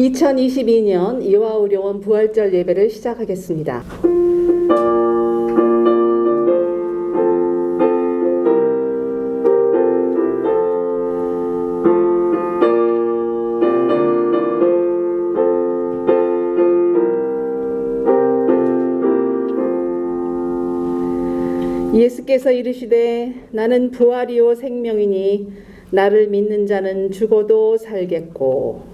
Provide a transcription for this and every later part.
2022년 이화의료원 부활절 예배를 시작하겠습니다. 예수께서 이르시되 나는 부활이요 생명이니 나를 믿는 자는 죽어도 살겠고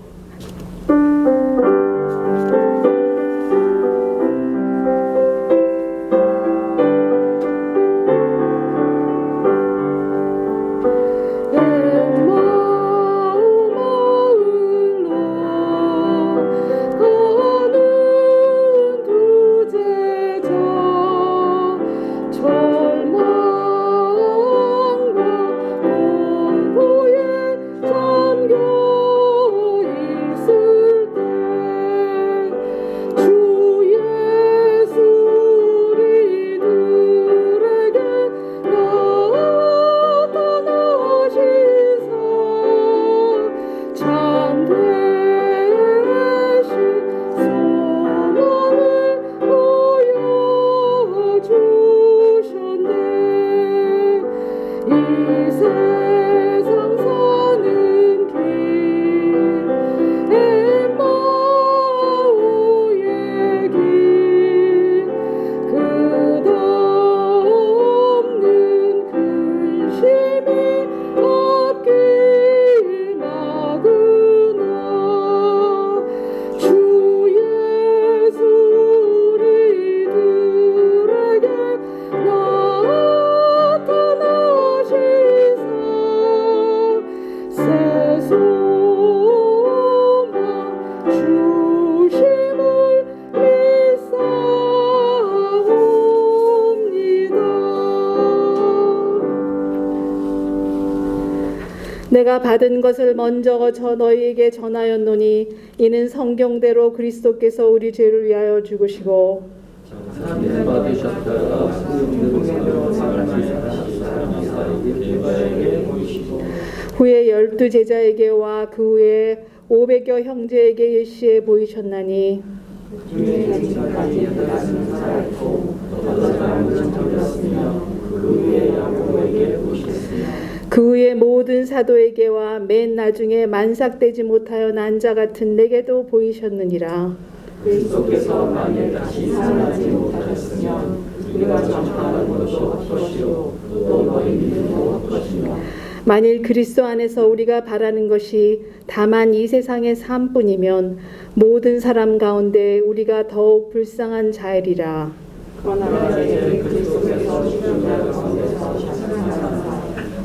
내가 받은 것을 먼저 너희에게 전하였노니 이는 성경대로 그리스도께서 우리 죄를 위하여 죽으시고 후에 12 제자에게와 그 후에 500여 형제에게 일시에 보이셨나니 그 후에 모든 사도에게와 맨 나중에 만삭되지 못하여 난 자 같은 내게도 보이셨느니라. 그리스도께서 만일 다시 살아나지 못하셨으면 우리가 전파하는 것도 헛것이요 또 너희 믿음도 헛것이며 만일 그리스도 안에서 우리가 바라는 것이 다만 이 세상의 삶뿐이면 모든 사람 가운데 우리가 더욱 불쌍한 자이리라. 그러나 이제 그리스도께서 죽은 자 가운데서 살아나사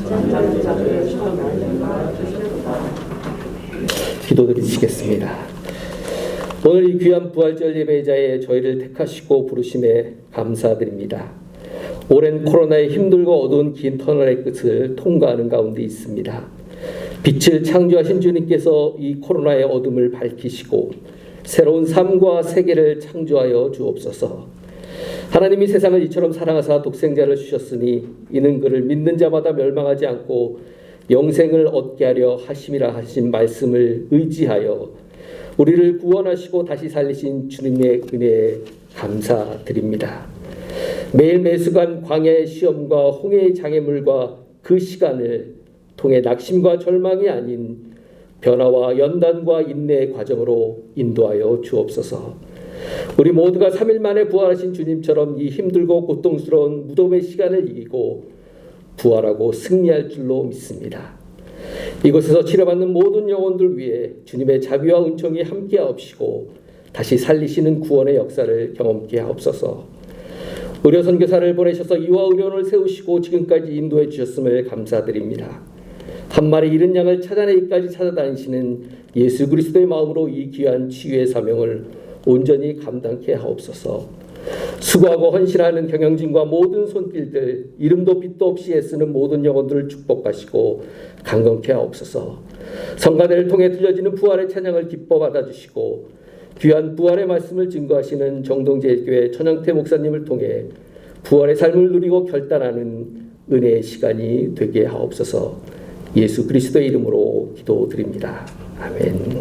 잠자는 자들을 처음 알린 바 되셨도다. 기도드리시겠습니다. 오늘 이 귀한 부활절 예배자에 저희를 택하시고 부르심에 감사드립니다. 오랜 코로나의 힘들고 어두운 긴 터널의 끝을 통과하는 가운데 있습니다. 빛을 창조하신 주님께서 이 코로나의 어둠을 밝히시고 새로운 삶과 세계를 창조하여 주옵소서. 하나님이 세상을 이처럼 사랑하사 독생자를 주셨으니 이는 그를 믿는 자마다 멸망하지 않고 영생을 얻게 하려 하심이라 하신 말씀을 의지하여 우리를 구원하시고 다시 살리신 주님의 은혜에 감사드립니다. 매일 매순간 광야의 시험과 홍해의 장애물과 그 시간을 통해 낙심과 절망이 아닌 변화와 연단과 인내의 과정으로 인도하여 주옵소서. 우리 모두가 3일 만에 부활하신 주님처럼 이 힘들고 고통스러운 무덤의 시간을 이기고 부활하고 승리할 줄로 믿습니다. 이곳에서 치료받는 모든 영혼들 위해 주님의 자비와 은총이 함께하옵시고 다시 살리시는 구원의 역사를 경험케 하옵소서. 의료 선교사를 보내셔서 이화 의료원을 세우시고 지금까지 인도해 주셨음을 감사드립니다. 한 마리 잃은 양을 찾아내기까지 찾아다니시는 예수 그리스도의 마음으로 이 귀한 치유의 사명을 온전히 감당케 하옵소서. 수고하고 헌신하는 경영진과 모든 손길들, 이름도 빛도 없이 애쓰는 모든 영혼들을 축복하시고 강건케 하옵소서. 성가대를 통해 들려지는 부활의 찬양을 기뻐 받아주시고 귀한 부활의 말씀을 증거하시는 정동제일교회 천영태 목사님을 통해 부활의 삶을 누리고 결단하는 은혜의 시간이 되게 하옵소서. 예수 그리스도의 이름으로 기도드립니다. 아멘.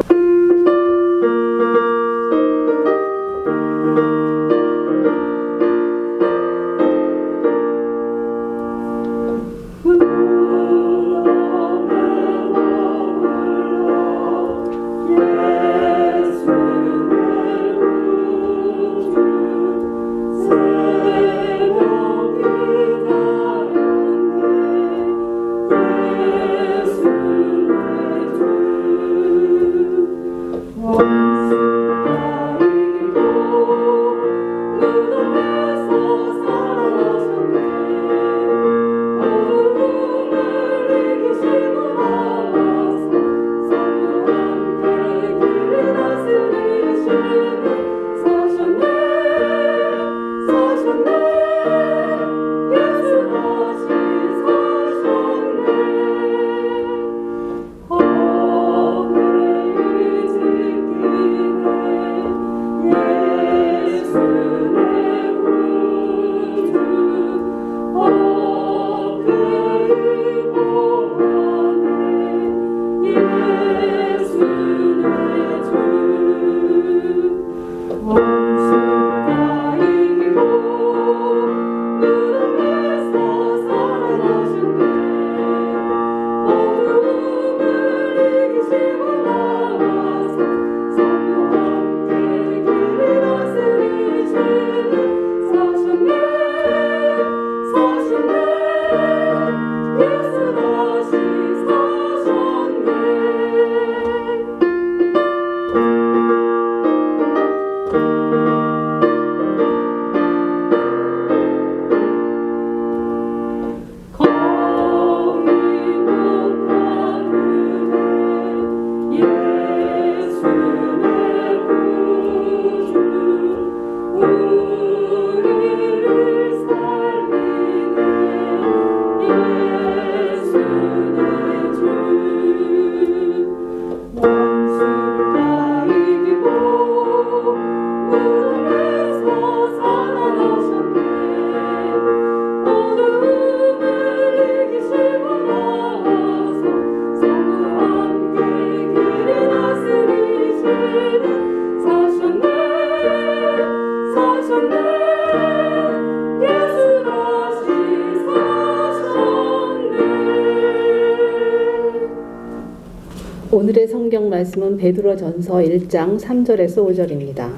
오늘의 성경 말씀은 베드로전서 1장 3절에서 5절입니다.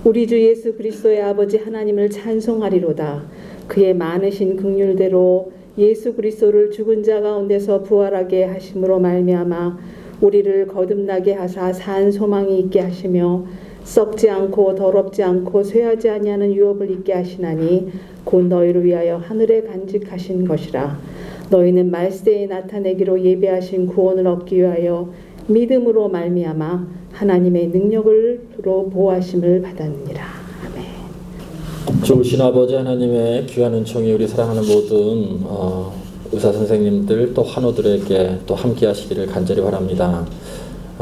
우리 주 예수 그리스도의 아버지 하나님을 찬송하리로다. 그의 많으신 긍휼대로 예수 그리스도를 죽은 자 가운데서 부활하게 하심으로 말미암아 우리를 거듭나게 하사 산 소망이 있게 하시며 썩지 않고 더럽지 않고 쇠하지 아니하는 유업을 있게 하시나니 곧 너희를 위하여 하늘에 간직하신 것이라. 너희는 말세에 나타내기로 예비하신 구원을 얻기 위하여 믿음으로 말미암아 하나님의 능력으로 보호하심을 받았느니라. 아멘. 좋으신 아버지 하나님의 귀한 은총이 우리 사랑하는 모든 의사 선생님들 또 환우들에게 또 함께 하시기를 간절히 바랍니다.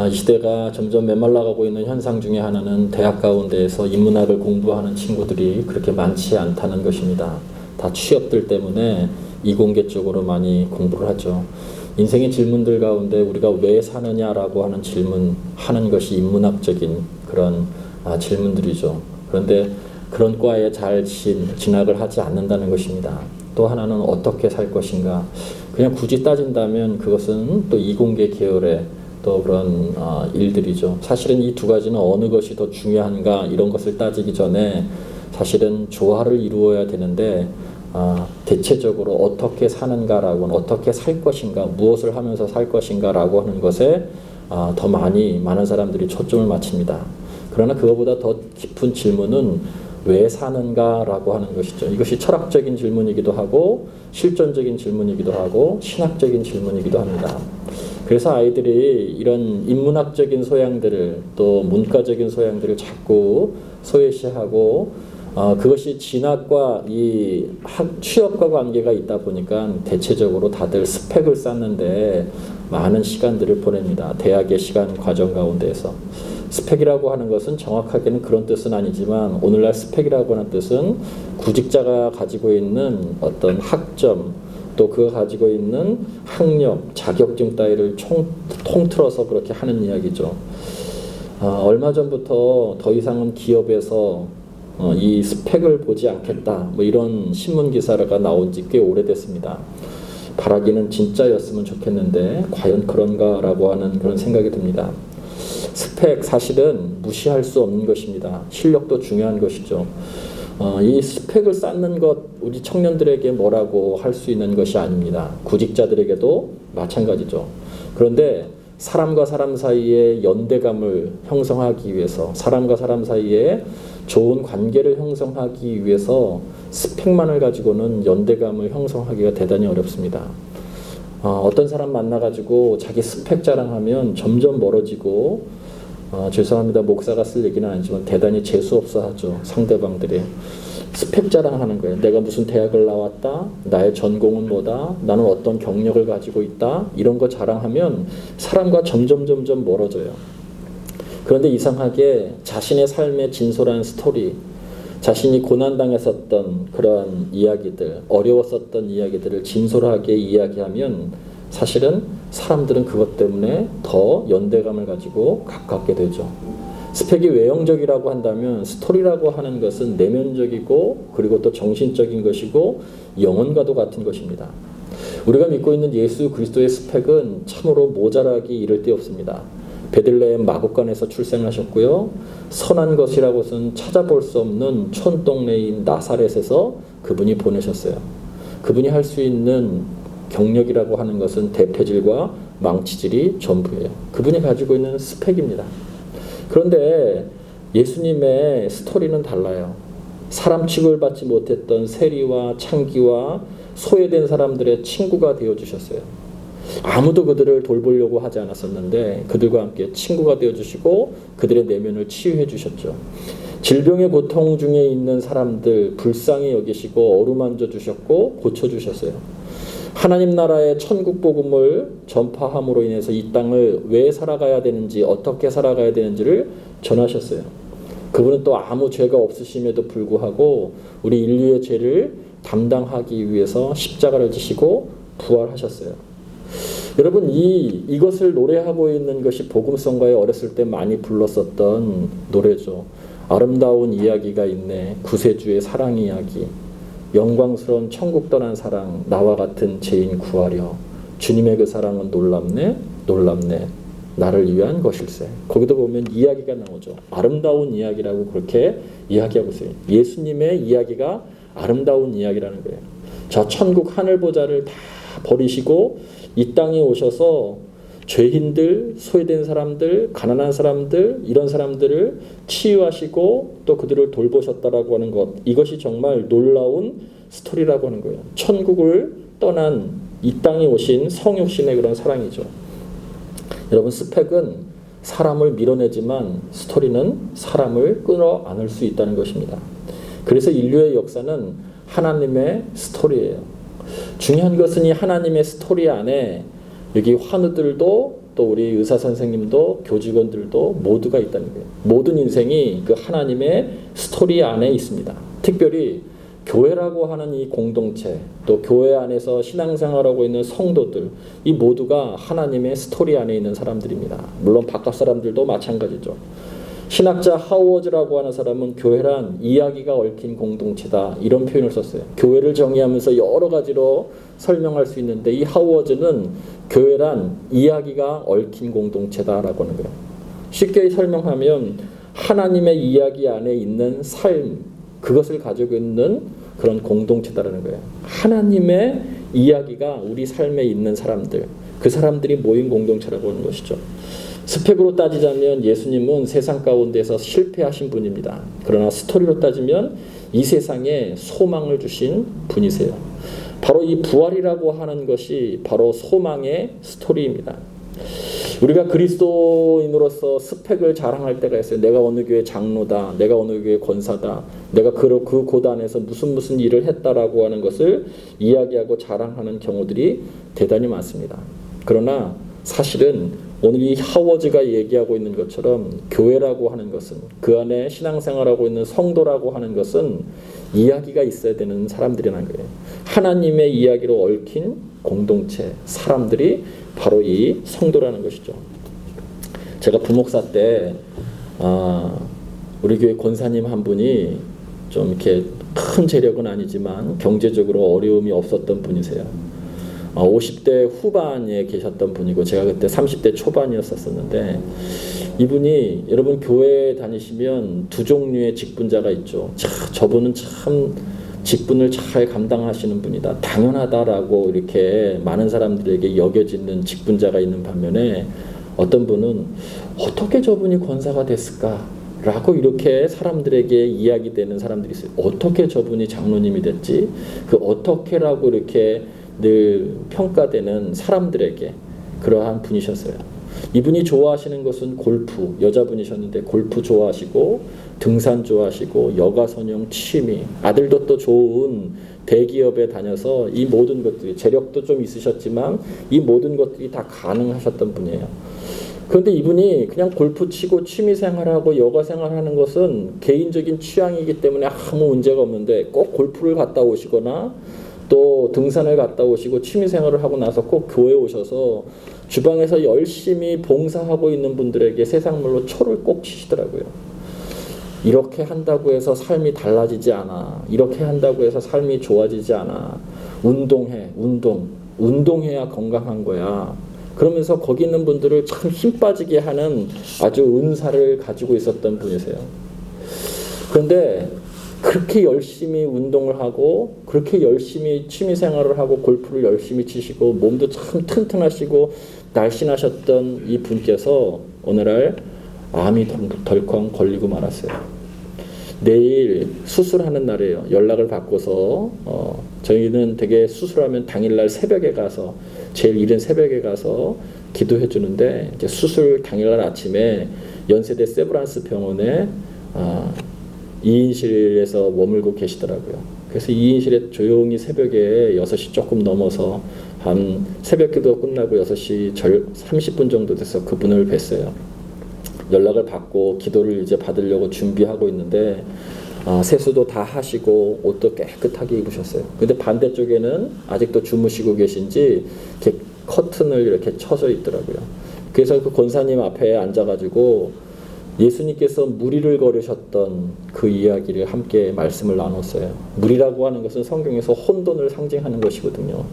이 시대가 점점 메말라가고 있는 현상 중에 하나는 대학 가운데에서 인문학을 공부하는 친구들이 그렇게 많지 않다는 것입니다. 다 취업들 때문에 이공계 쪽으로 많이 공부를 하죠. 인생의 질문들 가운데 우리가 왜 사느냐라고 하는 질문하는 것이 인문학적인 그런 질문들이죠. 그런데 그런 과에 잘 진학을 하지 않는다는 것입니다. 또 하나는 어떻게 살 것인가. 그냥 굳이 따진다면 그것은 또 이공계 계열의 또 그런 일들이죠. 사실은 이 두 가지는 어느 것이 더 중요한가 이런 것을 따지기 전에 사실은 조화를 이루어야 되는데 대체적으로 어떻게 사는가라고는 어떻게 살 것인가, 무엇을 하면서 살 것인가라고 하는 것에 더 많은 사람들이 초점을 맞춥니다. 그러나 그것보다 더 깊은 질문은 왜 사는가라고 하는 것이죠. 이것이 철학적인 질문이기도 하고 실존적인 질문이기도 하고 신학적인 질문이기도 합니다. 그래서 아이들이 이런 인문학적인 소양들을 또 문과적인 소양들을 자꾸 소외시하고 그것이 진학과 이 취업과 관계가 있다 보니까 대체적으로 다들 스펙을 쌓는데 많은 시간들을 보냅니다. 대학의 시간 과정 가운데에서. 스펙이라고 하는 것은 정확하게는 그런 뜻은 아니지만 오늘날 스펙이라고 하는 뜻은 구직자가 가지고 있는 어떤 학점 또 그가 가지고 있는 학력, 자격증 따위를 통틀어서 그렇게 하는 이야기죠. 얼마 전부터 더 이상은 기업에서 이 스펙을 보지 않겠다 뭐 이런 신문 기사가 나온 지 꽤 오래됐습니다. 바라기는 진짜였으면 좋겠는데 과연 그런가라고 하는 그런 생각이 듭니다. 스펙 사실은 무시할 수 없는 것입니다. 실력도 중요한 것이죠. 이 스펙을 쌓는 것 우리 청년들에게 뭐라고 할 수 있는 것이 아닙니다. 구직자들에게도 마찬가지죠. 그런데 사람과 사람 사이에 연대감을 형성하기 위해서 사람과 사람 사이에 좋은 관계를 형성하기 위해서 스펙만을 가지고는 연대감을 형성하기가 대단히 어렵습니다. 어떤 사람 만나가지고 자기 스펙 자랑하면 점점 멀어지고 죄송합니다. 목사가 쓸 얘기는 아니지만 대단히 재수없어 하죠. 상대방들이. 스펙 자랑하는 거예요. 내가 무슨 대학을 나왔다. 나의 전공은 뭐다. 나는 어떤 경력을 가지고 있다. 이런 거 자랑하면 사람과 점점 멀어져요. 그런데 이상하게 자신의 삶의 진솔한 스토리, 자신이 고난당했었던 그런 이야기들, 어려웠었던 이야기들을 진솔하게 이야기하면 사실은 사람들은 그것 때문에 더 연대감을 가지고 가깝게 되죠. 스펙이 외형적이라고 한다면 스토리라고 하는 것은 내면적이고 그리고 또 정신적인 것이고 영혼과도 같은 것입니다. 우리가 믿고 있는 예수 그리스도의 스펙은 참으로 모자라기 이를 데 없습니다. 베들레헴 마구간에서 출생하셨고요. 선한 것이라고는 찾아볼 수 없는 촌동네인 나사렛에서 그분이 보내셨어요. 그분이 할 수 있는 경력이라고 하는 것은 대패질과 망치질이 전부예요. 그분이 가지고 있는 스펙입니다. 그런데 예수님의 스토리는 달라요. 사람 취급을 받지 못했던 세리와 창기와 소외된 사람들의 친구가 되어주셨어요. 아무도 그들을 돌보려고 하지 않았었는데 그들과 함께 친구가 되어주시고 그들의 내면을 치유해 주셨죠. 질병의 고통 중에 있는 사람들 불쌍히 여기시고 어루만져 주셨고 고쳐주셨어요. 하나님 나라의 천국 복음을 전파함으로 인해서 이 땅을 왜 살아가야 되는지 어떻게 살아가야 되는지를 전하셨어요. 그분은 또 아무 죄가 없으심에도 불구하고 우리 인류의 죄를 담당하기 위해서 십자가를 지시고 부활하셨어요. 여러분 이것을 노래하고 있는 것이 복음성가에 어렸을 때 많이 불렀었던 노래죠. 아름다운 이야기가 있네. 구세주의 사랑 이야기. 영광스러운 천국 떠난 사랑 나와 같은 죄인 구하려. 주님의 그 사랑은 놀랍네. 놀랍네. 나를 위한 것일세. 거기도 보면 이야기가 나오죠. 아름다운 이야기라고 그렇게 이야기하고 있어요. 예수님의 이야기가 아름다운 이야기라는 거예요. 저 천국 하늘 보좌를 다 버리시고 이 땅에 오셔서 죄인들, 소외된 사람들, 가난한 사람들, 이런 사람들을 치유하시고 또 그들을 돌보셨다라고 하는 것, 이것이 정말 놀라운 스토리라고 하는 거예요. 천국을 떠난 이 땅에 오신 성육신의 그런 사랑이죠. 여러분, 스펙은 사람을 밀어내지만 스토리는 사람을 끌어안을 수 있다는 것입니다. 그래서 인류의 역사는 하나님의 스토리예요. 중요한 것은 이 하나님의 스토리 안에 여기 환우들도 또 우리 의사 선생님도 교직원들도 모두가 있다는 거예요. 모든 인생이 그 하나님의 스토리 안에 있습니다. 특별히 교회라고 하는 이 공동체, 또 교회 안에서 신앙생활하고 있는 성도들, 이 모두가 하나님의 스토리 안에 있는 사람들입니다. 물론 바깥 사람들도 마찬가지죠. 신학자 하워즈라고 하는 사람은 교회란 이야기가 얽힌 공동체다, 이런 표현을 썼어요. 교회를 정의하면서 여러 가지로 설명할 수 있는데 이 하워즈는 교회란 이야기가 얽힌 공동체다라고 하는 거예요. 쉽게 설명하면 하나님의 이야기 안에 있는 삶, 그것을 가지고 있는 그런 공동체다라는 거예요. 하나님의 이야기가 우리 삶에 있는 사람들, 그 사람들이 모인 공동체라고 하는 것이죠. 스펙으로 따지자면 예수님은 세상 가운데서 실패하신 분입니다. 그러나 스토리로 따지면 이 세상에 소망을 주신 분이세요. 바로 이 부활이라고 하는 것이 바로 소망의 스토리입니다. 우리가 그리스도인으로서 스펙을 자랑할 때가 있어요. 내가 어느 교회 장로다, 내가 어느 교회 권사다, 내가 그 고단에서 무슨 일을 했다라고 하는 것을 이야기하고 자랑하는 경우들이 대단히 많습니다. 그러나 사실은 오늘 이 하워즈가 얘기하고 있는 것처럼 교회라고 하는 것은, 그 안에 신앙생활하고 있는 성도라고 하는 것은 이야기가 있어야 되는 사람들이라는 거예요. 하나님의 이야기로 얽힌 공동체, 사람들이 바로 이 성도라는 것이죠. 제가 부목사 때 우리 교회 권사님 한 분이 좀 이렇게 큰 재력은 아니지만 경제적으로 어려움이 없었던 분이세요. 50대 후반에 계셨던 분이고 제가 그때 30대 초반이었었는데, 이분이, 여러분 교회 다니시면 두 종류의 직분자가 있죠. 저분은 참 직분을 잘 감당하시는 분이다, 당연하다라고 이렇게 많은 사람들에게 여겨지는 직분자가 있는 반면에, 어떤 분은 어떻게 저분이 권사가 됐을까 라고 이렇게 사람들에게 이야기되는 사람들이 있어요. 어떻게 저분이 장로님이 됐지? 그 어떻게라고 이렇게 늘 평가되는 사람들에게 그러한 분이셨어요. 이분이 좋아하시는 것은 골프, 여자분이셨는데 골프 좋아하시고 등산 좋아하시고 여가선용 취미, 아들도 또 좋은 대기업에 다녀서 이 모든 것들이, 재력도 좀 있으셨지만 이 모든 것들이 다 가능하셨던 분이에요. 그런데 이분이 그냥 골프 치고 취미생활하고 여가생활하는 것은 개인적인 취향이기 때문에 아무 문제가 없는데, 꼭 골프를 갔다 오시거나 또 등산을 갔다 오시고 취미생활을 하고 나서 꼭 교회에 오셔서 주방에서 열심히 봉사하고 있는 분들에게 세상말로 초를 꼭 치시더라고요. 이렇게 한다고 해서 삶이 달라지지 않아. 이렇게 한다고 해서 삶이 좋아지지 않아. 운동해. 운동해야 건강한 거야. 그러면서 거기 있는 분들을 참 힘 빠지게 하는 아주 은사를 가지고 있었던 분이세요. 그런데 그렇게 열심히 운동을 하고 그렇게 열심히 취미생활을 하고 골프를 열심히 치시고 몸도 참 튼튼하시고 날씬하셨던 이 분께서 오늘날 암이 덜컹 걸리고 말았어요. 내일 수술하는 날이에요. 연락을 받고서 저희는 되게 수술하면 당일날 새벽에 가서, 제일 이른 새벽에 가서 기도해 주는데, 이제 수술 당일날 아침에 연세대 세브란스 병원에 2인실에서 머물고 계시더라고요. 그래서 2인실에 조용히 새벽에 6시 조금 넘어서 한 새벽 기도 끝나고 6시 30분 정도 돼서 그분을 뵀어요. 연락을 받고 기도를 이제 받으려고 준비하고 있는데 세수도 다 하시고 옷도 깨끗하게 입으셨어요. 근데 반대쪽에는 아직도 주무시고 계신지 이렇게 커튼을 이렇게 쳐져 있더라고요. 그래서 그 권사님 앞에 앉아가지고 예수님께서 무리를 걸으셨던 그 이야기를 함께 말씀을 나눴어요. 무리라고 하는 것은 성경에서 혼돈을 상징하는 것이거든요.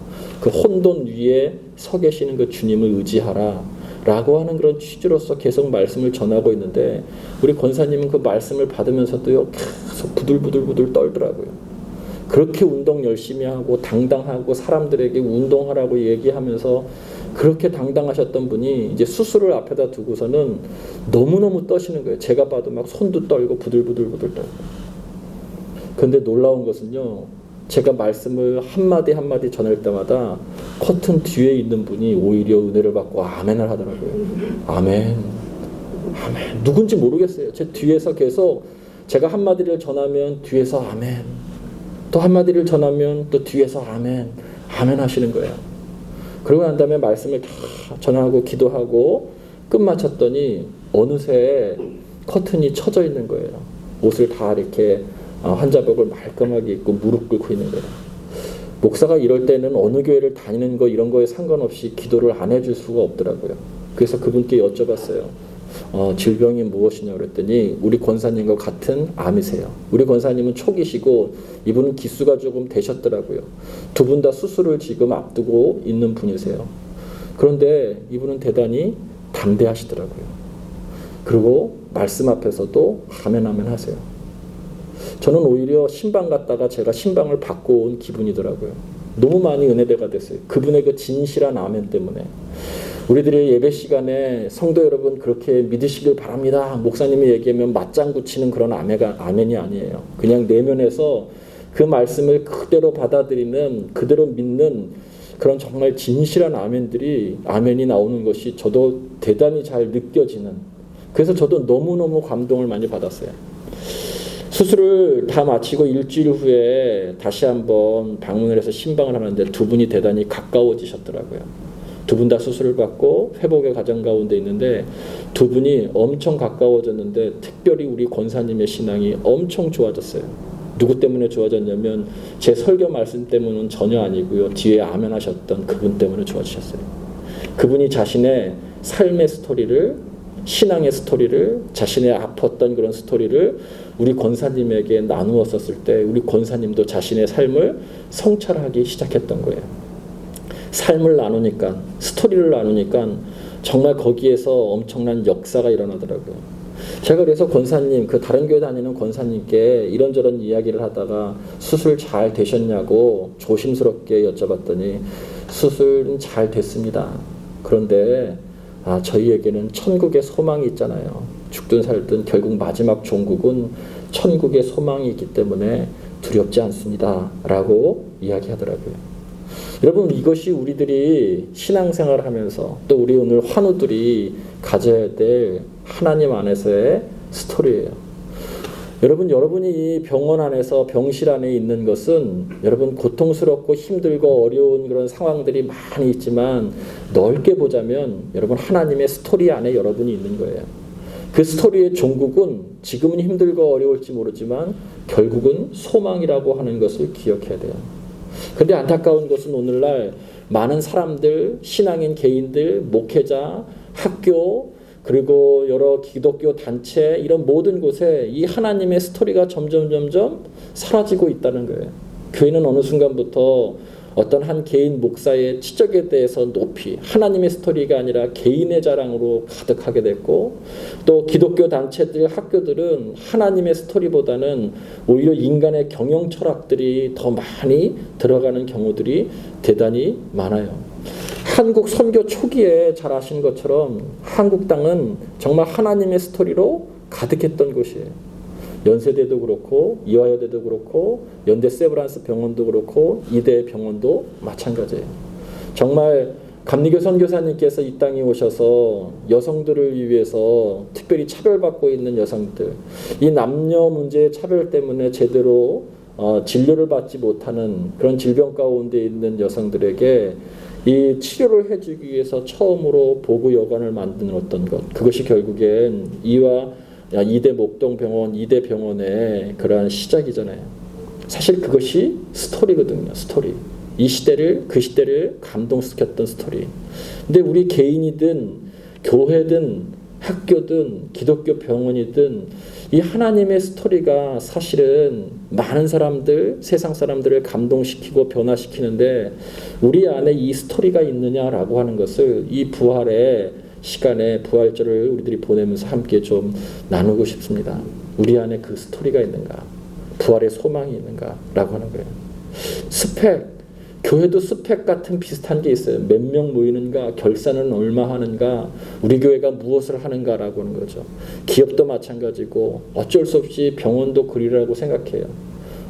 그 혼돈 위에 서 계시는 그 주님을 의지하라. 라고 하는 그런 취지로서 계속 말씀을 전하고 있는데 우리 권사님은 그 말씀을 받으면서도요 계속 부들부들 떨더라고요. 그렇게 운동 열심히 하고 당당하고 사람들에게 운동하라고 얘기하면서 그렇게 당당하셨던 분이 이제 수술을 앞에다 두고서는 너무너무 떠시는 거예요. 제가 봐도 막 손도 떨고 부들부들 떨고. 근데 놀라운 것은요, 제가 말씀을 한마디 한마디 전할 때마다 커튼 뒤에 있는 분이 오히려 은혜를 받고 아멘을 하더라고요. 아멘. 아멘. 누군지 모르겠어요. 제 뒤에서 계속 제가 한마디를 전하면 뒤에서 아멘. 또 한마디를 전하면 또 뒤에서 아멘. 아멘 하시는 거예요. 그러고 난 다음에 말씀을 다 전하고 기도하고 끝마쳤더니 어느새 커튼이 쳐져 있는 거예요. 옷을 다 이렇게 환자복을 말끔하게 입고 무릎 꿇고 있는 거예요. 목사가 이럴 때는 어느 교회를 다니는 거 이런 거에 상관없이 기도를 안 해줄 수가 없더라고요. 그래서 그분께 여쭤봤어요. 질병이 무엇이냐고 그랬더니 우리 권사님과 같은 암이세요. 우리 권사님은 초기시고 이분은 기수가 조금 되셨더라고요. 두 분 다 수술을 지금 앞두고 있는 분이세요. 그런데 이분은 대단히 담대하시더라고요. 그리고 말씀 앞에서도 아멘 아멘 하세요. 저는 오히려 신방 갔다가 제가 신방을 받고 온 기분이더라고요. 너무 많이 은혜대가 됐어요. 그분의 그 진실한 아멘 때문에. 우리들의 예배 시간에 성도 여러분 그렇게 믿으시길 바랍니다. 목사님이 얘기하면 맞장구 치는 그런 아멘이 아니에요. 그냥 내면에서 그 말씀을 그대로 받아들이는, 그대로 믿는 그런 정말 진실한 아멘이 나오는 것이 저도 대단히 잘 느껴지는, 그래서 저도 너무너무 감동을 많이 받았어요. 수술을 다 마치고 일주일 후에 다시 한번 방문을 해서 신방을 하는데 두 분이 대단히 가까워지셨더라고요. 두 분 다 수술을 받고 회복의 과정 가운데 있는데 두 분이 엄청 가까워졌는데 특별히 우리 권사님의 신앙이 엄청 좋아졌어요. 누구 때문에 좋아졌냐면 제 설교 말씀 때문은 전혀 아니고요. 뒤에 아멘 하셨던 그분 때문에 좋아지셨어요. 그분이 자신의 삶의 스토리를, 신앙의 스토리를, 자신의 아팠던 그런 스토리를 우리 권사님에게 나누었었을 때 우리 권사님도 자신의 삶을 성찰하기 시작했던 거예요. 삶을 나누니까, 스토리를 나누니까 정말 거기에서 엄청난 역사가 일어나더라고요. 제가 그래서 권사님, 그 다른 교회 다니는 권사님께 이런저런 이야기를 하다가 수술 잘 되셨냐고 조심스럽게 여쭤봤더니 수술은 잘 됐습니다. 그런데 저희에게는 천국의 소망이 있잖아요. 죽든 살든 결국 마지막 종국은 천국의 소망이 있기 때문에 두렵지 않습니다. 라고 이야기하더라고요. 여러분, 이것이 우리들이 신앙생활을 하면서 또 우리 오늘 환우들이 가져야 될 하나님 안에서의 스토리예요. 여러분이 병원 안에서 병실 안에 있는 것은 여러분 고통스럽고 힘들고 어려운 그런 상황들이 많이 있지만 넓게 보자면 여러분 하나님의 스토리 안에 여러분이 있는 거예요. 그 스토리의 종국은 지금은 힘들고 어려울지 모르지만 결국은 소망이라고 하는 것을 기억해야 돼요. 근데 안타까운 것은 오늘날 많은 사람들, 신앙인 개인들, 목회자, 학교, 그리고 여러 기독교 단체 이런 모든 곳에 이 하나님의 스토리가 점점 사라지고 있다는 거예요. 교회는 어느 순간부터 어떤 한 개인 목사의 치적에 대해서 높이 하나님의 스토리가 아니라 개인의 자랑으로 가득하게 됐고 또 기독교 단체들, 학교들은 하나님의 스토리보다는 오히려 인간의 경영 철학들이 더 많이 들어가는 경우들이 대단히 많아요. 한국 선교 초기에 잘 아시는 것처럼 한국 땅은 정말 하나님의 스토리로 가득했던 곳이에요. 연세대도 그렇고 이화여대도 그렇고 연대 세브란스 병원도 그렇고 이대 병원도 마찬가지예요. 정말 감리교 선교사님께서 이 땅에 오셔서 여성들을 위해서 특별히 차별받고 있는 여성들, 이 남녀 문제의 차별 때문에 제대로 진료를 받지 못하는 그런 질병 가운데 있는 여성들에게 이 치료를 해주기 위해서 처음으로 보구여관을 만들었던 것, 그것이 결국엔 이대 목동병원, 이대 병원의 그러한 시작이잖아요. 사실 그것이 스토리거든요. 스토리. 이 시대를, 그 시대를 감동시켰던 스토리. 근데 우리 개인이든 교회든 학교든 기독교 병원이든 이 하나님의 스토리가 사실은 많은 사람들, 세상 사람들을 감동시키고 변화시키는데 우리 안에 이 스토리가 있느냐라고 하는 것을 이 부활의 시간에 부활절을 우리들이 보내면서 함께 좀 나누고 싶습니다. 우리 안에 그 스토리가 있는가? 부활의 소망이 있는가? 라고 하는 거예요. 스펙, 교회도 스펙 같은 비슷한 게 있어요. 몇 명 모이는가? 결산은 얼마 하는가? 우리 교회가 무엇을 하는가라고 하는 거죠. 기업도 마찬가지고 어쩔 수 없이 병원도 그리라고 생각해요.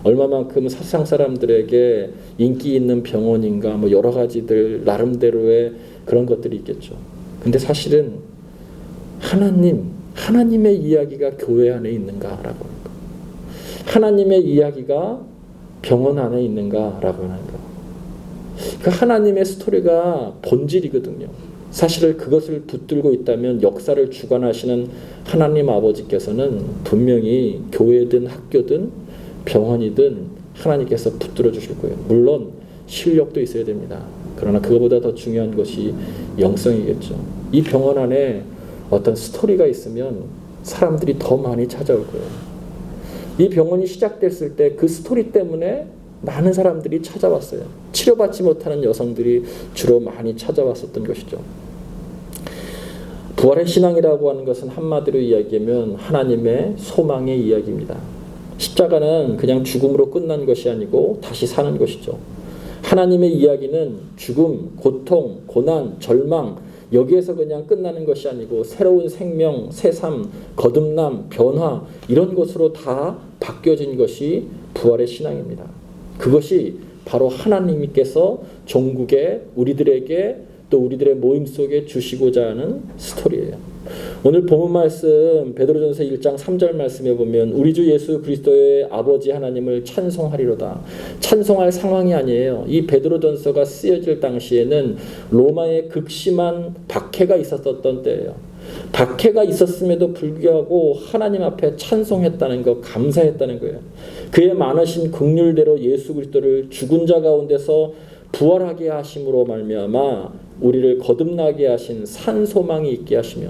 얼마만큼 세상 사람들에게 인기 있는 병원인가 뭐 여러 가지들 나름대로의 그런 것들이 있겠죠. 근데 사실은 하나님의 이야기가 교회 안에 있는가라고 하는 거. 하나님의 이야기가 병원 안에 있는가라고 하는 거. 그 하나님의 스토리가 본질이거든요. 사실 그것을 붙들고 있다면 역사를 주관하시는 하나님 아버지께서는 분명히 교회든 학교든 병원이든 하나님께서 붙들어 주실 거예요. 물론 실력도 있어야 됩니다. 그러나 그거보다 더 중요한 것이 영성이겠죠. 이 병원 안에 어떤 스토리가 있으면 사람들이 더 많이 찾아올 거예요. 이 병원이 시작됐을 때 그 스토리 때문에 많은 사람들이 찾아왔어요. 치료받지 못하는 여성들이 주로 많이 찾아왔었던 것이죠. 부활의 신앙이라고 하는 것은 한마디로 이야기하면 하나님의 소망의 이야기입니다. 십자가는 그냥 죽음으로 끝난 것이 아니고 다시 사는 것이죠. 하나님의 이야기는 죽음, 고통, 고난, 절망 여기에서 그냥 끝나는 것이 아니고 새로운 생명, 새삼, 거듭남, 변화 이런 것으로 다 바뀌어진 것이 부활의 신앙입니다. 그것이 바로 하나님께서 종국에 우리들에게 또 우리들의 모임 속에 주시고자 하는 스토리예요. 오늘 본문 말씀 베드로전서 1장 3절 말씀에 보면 우리 주 예수 그리스도의 아버지 하나님을 찬송하리로다. 찬송할 상황이 아니에요. 이 베드로전서가 쓰여질 당시에는 로마의 극심한 박해가 있었던 때예요. 박해가 있었음에도 불구하고 하나님 앞에 찬송했다는 것, 감사했다는 거예요. 그의 많으신 긍휼대로 예수 그리스도를 죽은 자 가운데서 부활하게 하심으로 말미암아 우리를 거듭나게 하신 산 소망이 있게 하시며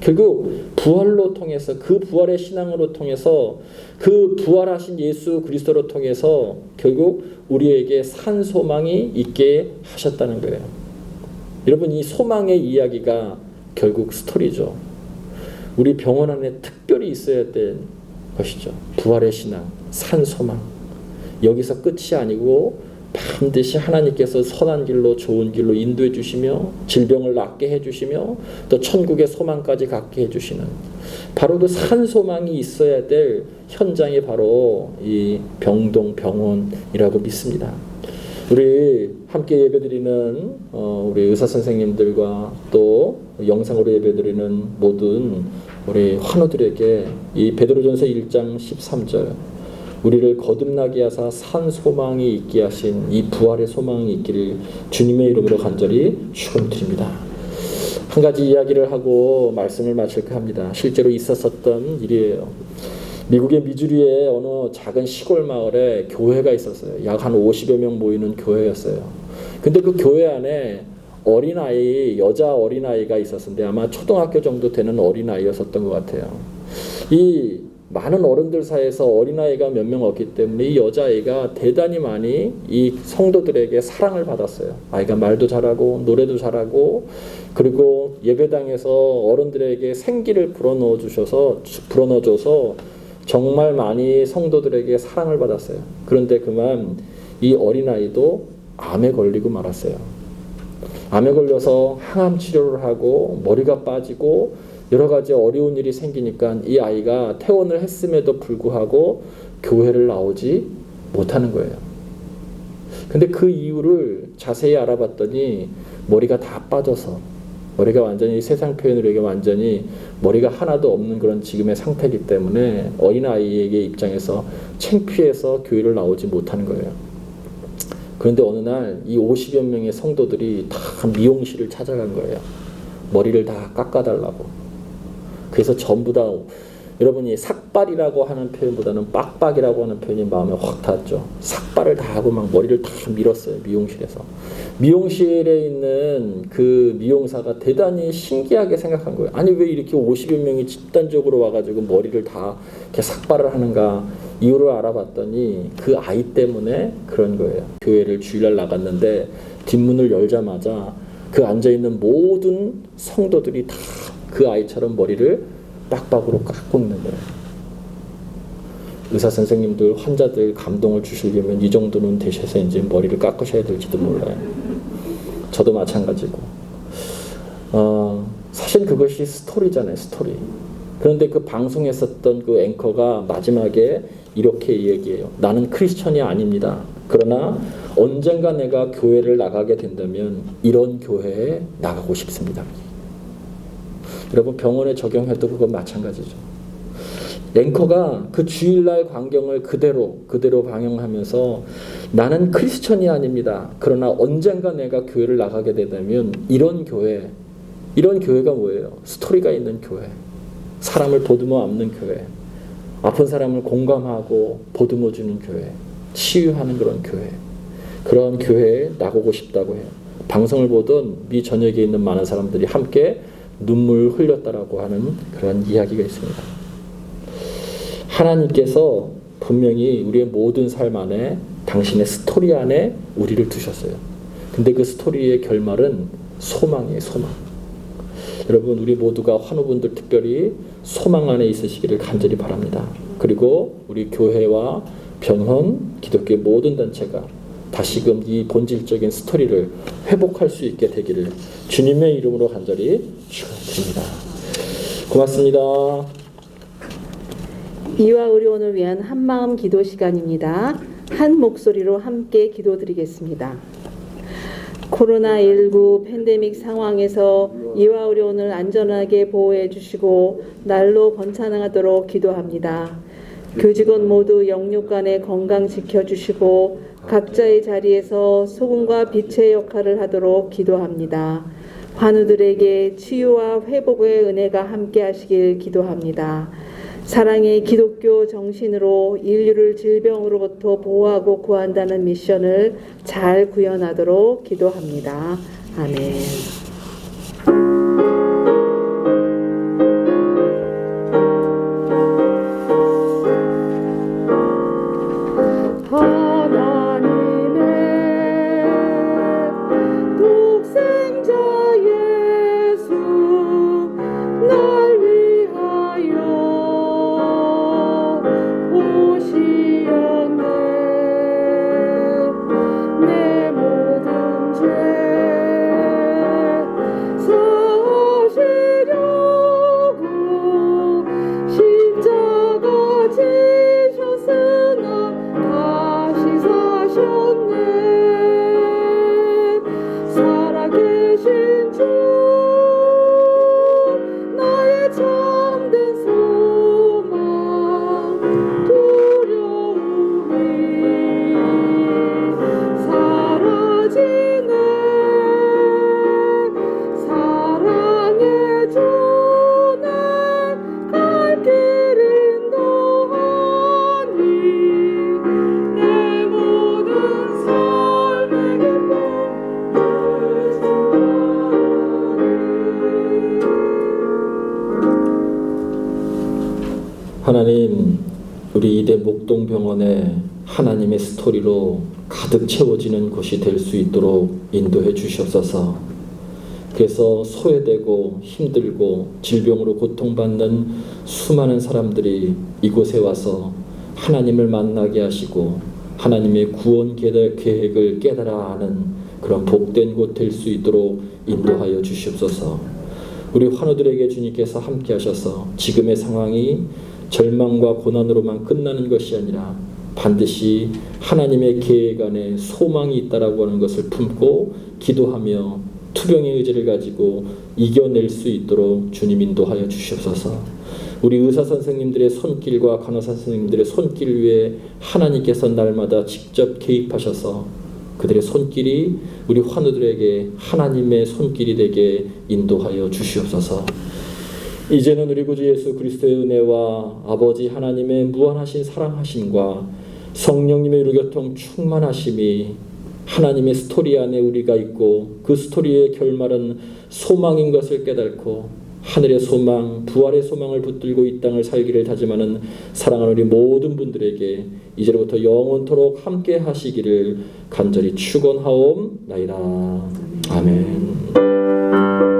결국 부활로 통해서 그 부활의 신앙으로 통해서 그 부활하신 예수 그리스도로 통해서 결국 우리에게 산 소망이 있게 하셨다는 거예요. 여러분 이 소망의 이야기가 결국 스토리죠. 우리 병원 안에 특별히 있어야 될 것이죠. 부활의 신앙, 산 소망. 여기서 끝이 아니고 반드시 하나님께서 선한 길로 좋은 길로 인도해 주시며 질병을 낫게 해 주시며 또 천국의 소망까지 갖게 해 주시는 바로 그 산 소망이 있어야 될 현장이 바로 이 병동 병원이라고 믿습니다. 우리 함께 예배드리는 우리 의사 선생님들과 또 영상으로 예배드리는 모든 우리 환우들에게 이 베드로전서 1장 13절 우리를 거듭나게 하사 산 소망이 있게 하신 이 부활의 소망이 있기를 주님의 이름으로 간절히 축원드립니다. 한 가지 이야기를 하고 말씀을 마칠까 합니다. 실제로 있었던 일이에요. 미국의 미주리의 어느 작은 시골 마을에 교회가 있었어요. 약 한 50여 명 모이는 교회였어요. 근데 그 교회 안에 어린아이, 여자 어린아이가 있었는데 아마 초등학교 정도 되는 어린아이였었던 것 같아요. 이 많은 어른들 사이에서 어린아이가 몇 명 없기 때문에 이 여자아이가 대단히 많이 이 성도들에게 사랑을 받았어요. 아이가 말도 잘하고 노래도 잘하고 그리고 예배당에서 어른들에게 생기를 불어넣어줘서 정말 많이 성도들에게 사랑을 받았어요. 그런데 그만 이 어린아이도 암에 걸리고 말았어요. 암에 걸려서 항암 치료를 하고 머리가 빠지고 여러 가지 어려운 일이 생기니까 이 아이가 퇴원을 했음에도 불구하고 교회를 나오지 못하는 거예요. 근데 그 이유를 자세히 알아봤더니 머리가 다 빠져서 머리가 완전히 세상 표현으로 얘기하면 완전히 머리가 하나도 없는 그런 지금의 상태이기 때문에 어린아이에게 입장에서 창피해서 교회를 나오지 못하는 거예요. 그런데 어느 날 이 50여 명의 성도들이 다 미용실을 찾아간 거예요. 머리를 다 깎아달라고. 그래서 전부 다 여러분이 삭발이라고 하는 표현보다는 빡빡이라고 하는 표현이 마음에 확 닿았죠. 삭발을 다 하고 막 머리를 다 밀었어요. 미용실에서. 미용실에 있는 그 미용사가 대단히 신기하게 생각한 거예요. 아니 왜 이렇게 50여 명이 집단적으로 와가지고 머리를 다 이렇게 삭발을 하는가. 이유를 알아봤더니 그 아이 때문에 그런 거예요. 교회를 주일날 나갔는데 뒷문을 열자마자 그 앉아있는 모든 성도들이 다 그 아이처럼 머리를 빡빡으로 깎고 있는 거예요. 의사 선생님들, 환자들 감동을 주시려면 이 정도는 되셔서 이제 머리를 깎으셔야 될지도 몰라요. 저도 마찬가지고. 사실 그것이 스토리잖아요, 스토리. 그런데 그 방송했었던 그 앵커가 마지막에 이렇게 얘기해요. 나는 크리스천이 아닙니다. 그러나 언젠가 내가 교회를 나가게 된다면 이런 교회에 나가고 싶습니다. 여러분, 병원에 적용해도 그건 마찬가지죠. 앵커가 그 주일날 광경을 그대로 방영하면서 나는 크리스천이 아닙니다. 그러나 언젠가 내가 교회를 나가게 된다면 이런 교회가 뭐예요? 스토리가 있는 교회, 사람을 보듬어 안는 교회, 아픈 사람을 공감하고 보듬어 주는 교회, 치유하는 그런 교회, 그런 교회에 나가고 싶다고 해요. 방송을 보던 미 전역에 있는 많은 사람들이 함께 눈물 흘렸다라고 하는 그런 이야기가 있습니다. 하나님께서 분명히 우리의 모든 삶 안에 당신의 스토리 안에 우리를 두셨어요. 근데 그 스토리의 결말은 소망이에요, 소망. 여러분, 우리 모두가 환우분들 특별히 소망 안에 있으시기를 간절히 바랍니다. 그리고 우리 교회와 병원, 기독교의 모든 단체가 다시금 이 본질적인 스토리를 회복할 수 있게 되기를 주님의 이름으로 간절히 축원드립니다. 고맙습니다. 이와 의료원을 위한 한마음 기도 시간입니다. 한 목소리로 함께 기도드리겠습니다. 코로나19 팬데믹 상황에서 이와 의료원을 안전하게 보호해 주시고 날로 번창하도록 기도합니다. 교직원 모두 영육간의 건강 지켜주시고 각자의 자리에서 소금과 빛의 역할을 하도록 기도합니다. 환우들에게 치유와 회복의 은혜가 함께 하시길 기도합니다. 사랑의 기독교 정신으로 인류를 질병으로부터 보호하고 구한다는 미션을 잘 구현하도록 기도합니다. 아멘. 하나님, 우리 이대 목동병원에 하나님의 스토리로 가득 채워지는 곳이 될 수 있도록 인도해 주시옵소서. 그래서 소외되고 힘들고 질병으로 고통받는 수많은 사람들이 이곳에 와서 하나님을 만나게 하시고 하나님의 구원 계획을 깨달아 하는 그런 복된 곳 될 수 있도록 인도하여 주시옵소서. 우리 환우들에게 주님께서 함께 하셔서 지금의 상황이 절망과 고난으로만 끝나는 것이 아니라 반드시 하나님의 계획 안에 소망이 있다라고 하는 것을 품고 기도하며 투병의 의지를 가지고 이겨낼 수 있도록 주님 인도하여 주시옵소서. 우리 의사 선생님들의 손길과 간호사 선생님들의 손길 위에 하나님께서 날마다 직접 개입하셔서 그들의 손길이 우리 환우들에게 하나님의 손길이 되게 인도하여 주시옵소서. 이제는 우리 구주 예수 그리스도의 은혜와 아버지 하나님의 무한하신 사랑하심과 성령님의 유교통 충만하심이 하나님의 스토리 안에 우리가 있고 그 스토리의 결말은 소망인 것을 깨닫고 하늘의 소망, 부활의 소망을 붙들고 이 땅을 살기를 다짐하는 사랑하는 우리 모든 분들에게 이제로부터 영원토록 함께 하시기를 간절히 축원하옵나이다. 아멘.